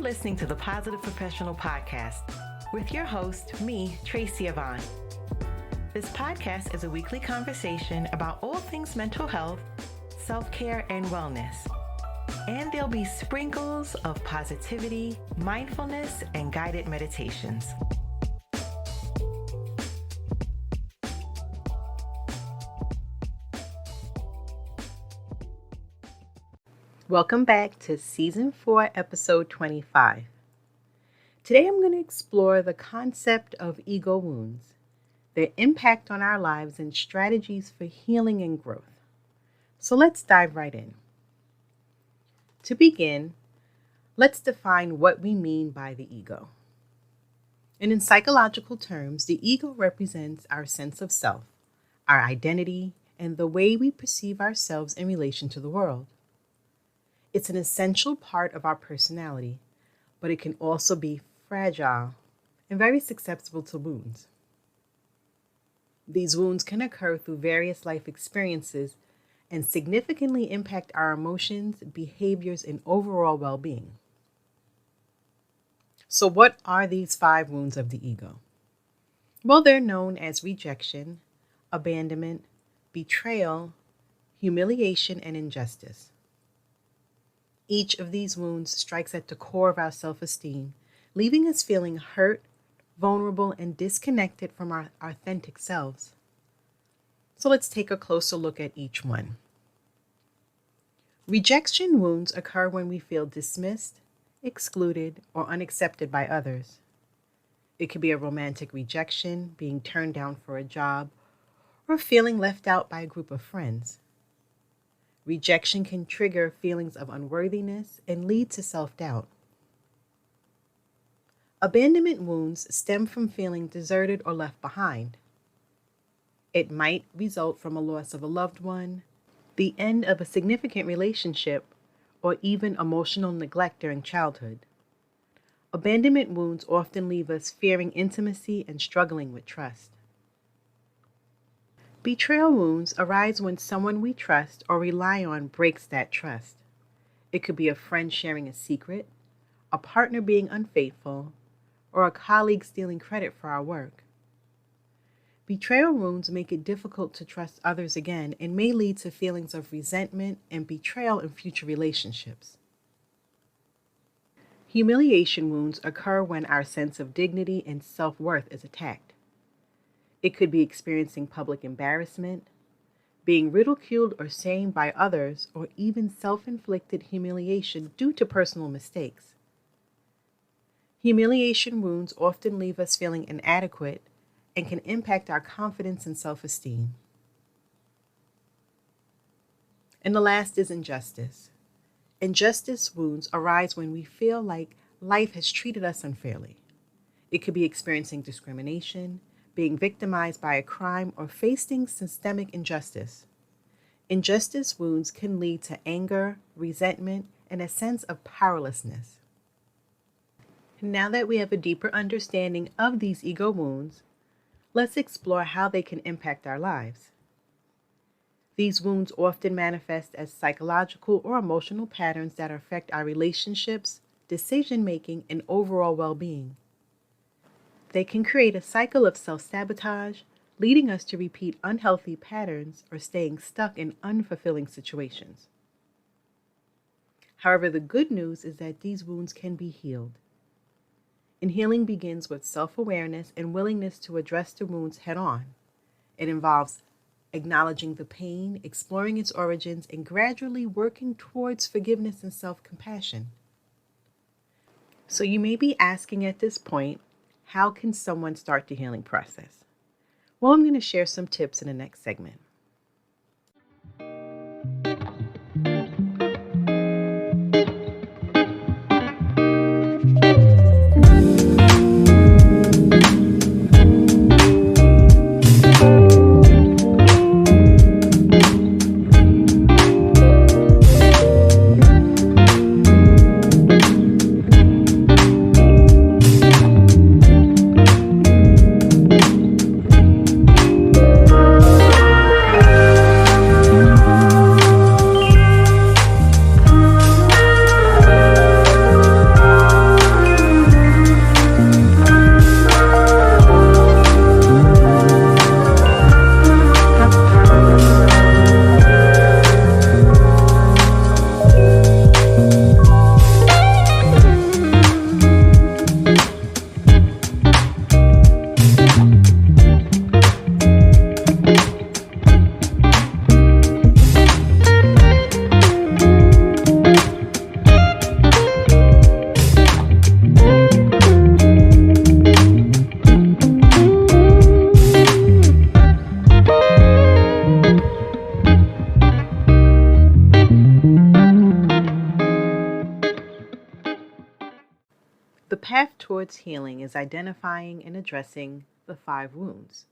listening to the Positive Professional Podcast with your host, me, Tracy Yvonne. This podcast is a weekly conversation about all things mental health, self-care, and wellness. And there'll be sprinkles of positivity, mindfulness, and guided meditations. Welcome back to Season 4, Episode 25. Today I'm going to explore the concept of ego wounds, their impact on our lives, and strategies for healing and growth. So let's dive right in. To begin, let's define what we mean by the ego. And in psychological terms, the ego represents our sense of self, our identity, and the way we perceive ourselves in relation to the world. It's an essential part of our personality, but it can also be fragile and very susceptible to wounds. These wounds can occur through various life experiences and significantly impact our emotions, behaviors, and overall well-being. So what are these 5 wounds of the ego? Well, they're known as rejection, abandonment, betrayal, humiliation, and injustice. Each of these wounds strikes at the core of our self-esteem, leaving us feeling hurt, vulnerable, and disconnected from our authentic selves. So let's take a closer look at each one. Rejection wounds occur when we feel dismissed, excluded, or unaccepted by others. It could be a romantic rejection, being turned down for a job, or feeling left out by a group of friends. Rejection can trigger feelings of unworthiness and lead to self-doubt. Abandonment wounds stem from feeling deserted or left behind. It might result from a loss of a loved one, the end of a significant relationship, or even emotional neglect during childhood. Abandonment wounds often leave us fearing intimacy and struggling with trust. Betrayal wounds arise when someone we trust or rely on breaks that trust. It could be a friend sharing a secret, a partner being unfaithful, or a colleague stealing credit for our work. Betrayal wounds make it difficult to trust others again and may lead to feelings of resentment and betrayal in future relationships. Humiliation wounds occur when our sense of dignity and self-worth is attacked. It could be experiencing public embarrassment, being ridiculed or shamed by others, or even self-inflicted humiliation due to personal mistakes. Humiliation wounds often leave us feeling inadequate and can impact our confidence and self-esteem. And the last is injustice. Injustice wounds arise when we feel like life has treated us unfairly. It could be experiencing discrimination, being victimized by a crime, or facing systemic injustice. Injustice wounds can lead to anger, resentment, and a sense of powerlessness. Now that we have a deeper understanding of these ego wounds, let's explore how they can impact our lives. These wounds often manifest as psychological or emotional patterns that affect our relationships, decision-making, and overall well-being. They can create a cycle of self-sabotage, leading us to repeat unhealthy patterns or staying stuck in unfulfilling situations. However, the good news is that these wounds can be healed. And healing begins with self-awareness and willingness to address the wounds head-on. It involves acknowledging the pain, exploring its origins, and gradually working towards forgiveness and self-compassion. So you may be asking at this point, how can someone start the healing process? Well, I'm going to share some tips in the next segment. path towards healing is identifying and addressing the 5 wounds,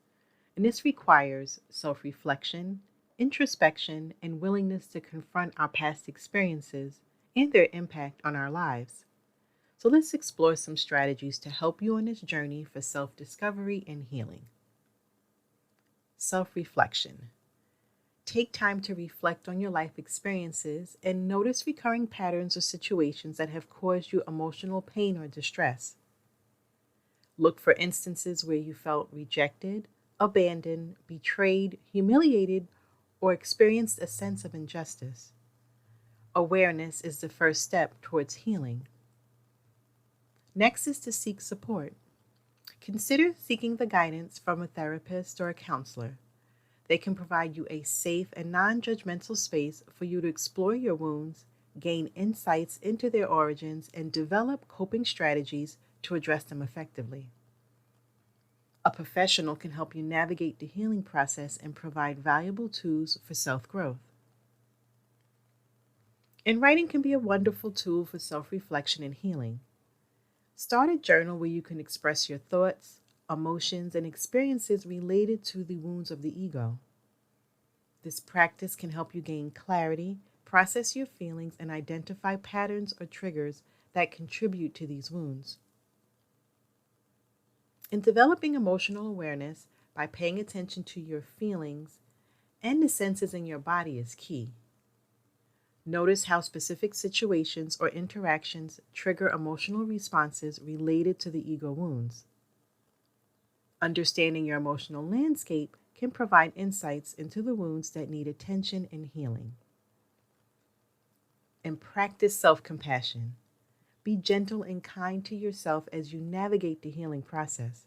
and this requires self-reflection, introspection, and willingness to confront our past experiences and their impact on our lives. So let's explore some strategies to help you on this journey for self-discovery and healing. Self-reflection. Take time to reflect on your life experiences and notice recurring patterns or situations that have caused you emotional pain or distress. Look for instances where you felt rejected, abandoned, betrayed, humiliated, or experienced a sense of injustice. Awareness is the first step towards healing. Next is to seek support. Consider seeking the guidance from a therapist or a counselor. They can provide you a safe and non-judgmental space for you to explore your wounds, gain insights into their origins, and develop coping strategies to address them effectively. A professional can help you navigate the healing process and provide valuable tools for self-growth. And writing can be a wonderful tool for self-reflection and healing. Start a journal where you can express your thoughts, emotions, and experiences related to the wounds of the ego. This practice can help you gain clarity, process your feelings, and identify patterns or triggers that contribute to these wounds. In developing emotional awareness by paying attention to your feelings and the senses in your body is key. Notice how specific situations or interactions trigger emotional responses related to the ego wounds. Understanding your emotional landscape can provide insights into the wounds that need attention and healing. And practice self-compassion. Be gentle and kind to yourself as you navigate the healing process.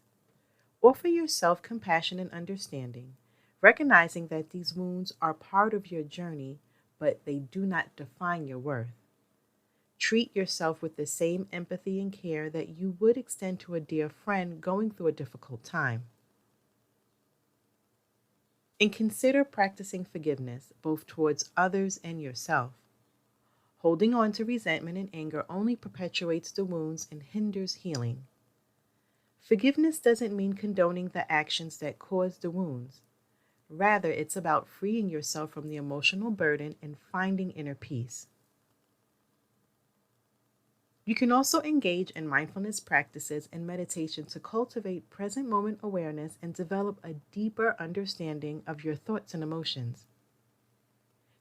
Offer yourself compassion and understanding, recognizing that these wounds are part of your journey, but they do not define your worth. Treat yourself with the same empathy and care that you would extend to a dear friend going through a difficult time. And consider practicing forgiveness, both towards others and yourself. Holding on to resentment and anger only perpetuates the wounds and hinders healing. Forgiveness doesn't mean condoning the actions that caused the wounds. Rather, it's about freeing yourself from the emotional burden and finding inner peace. You can also engage in mindfulness practices and meditation to cultivate present moment awareness and develop a deeper understanding of your thoughts and emotions.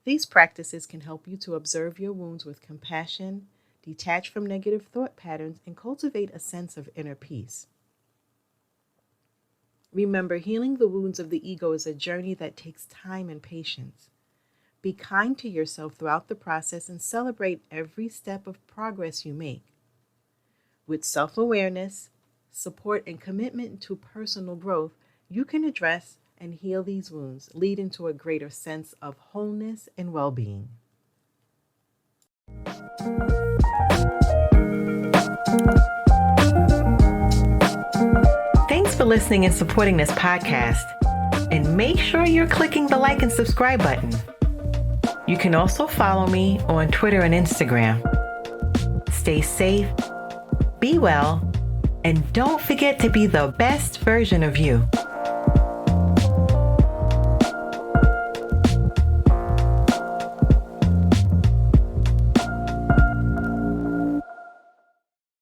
These practices can help you to observe your wounds with compassion, detach from negative thought patterns, and cultivate a sense of inner peace. Remember, healing the wounds of the ego is a journey that takes time and patience. Be kind to yourself throughout the process and celebrate every step of progress you make. With self-awareness, support, and commitment to personal growth, you can address and heal these wounds, leading to a greater sense of wholeness and well-being. Thanks for listening and supporting this podcast. And make sure you're clicking the like and subscribe button. You can also follow me on Twitter and Instagram. Stay safe, be well, and don't forget to be the best version of you.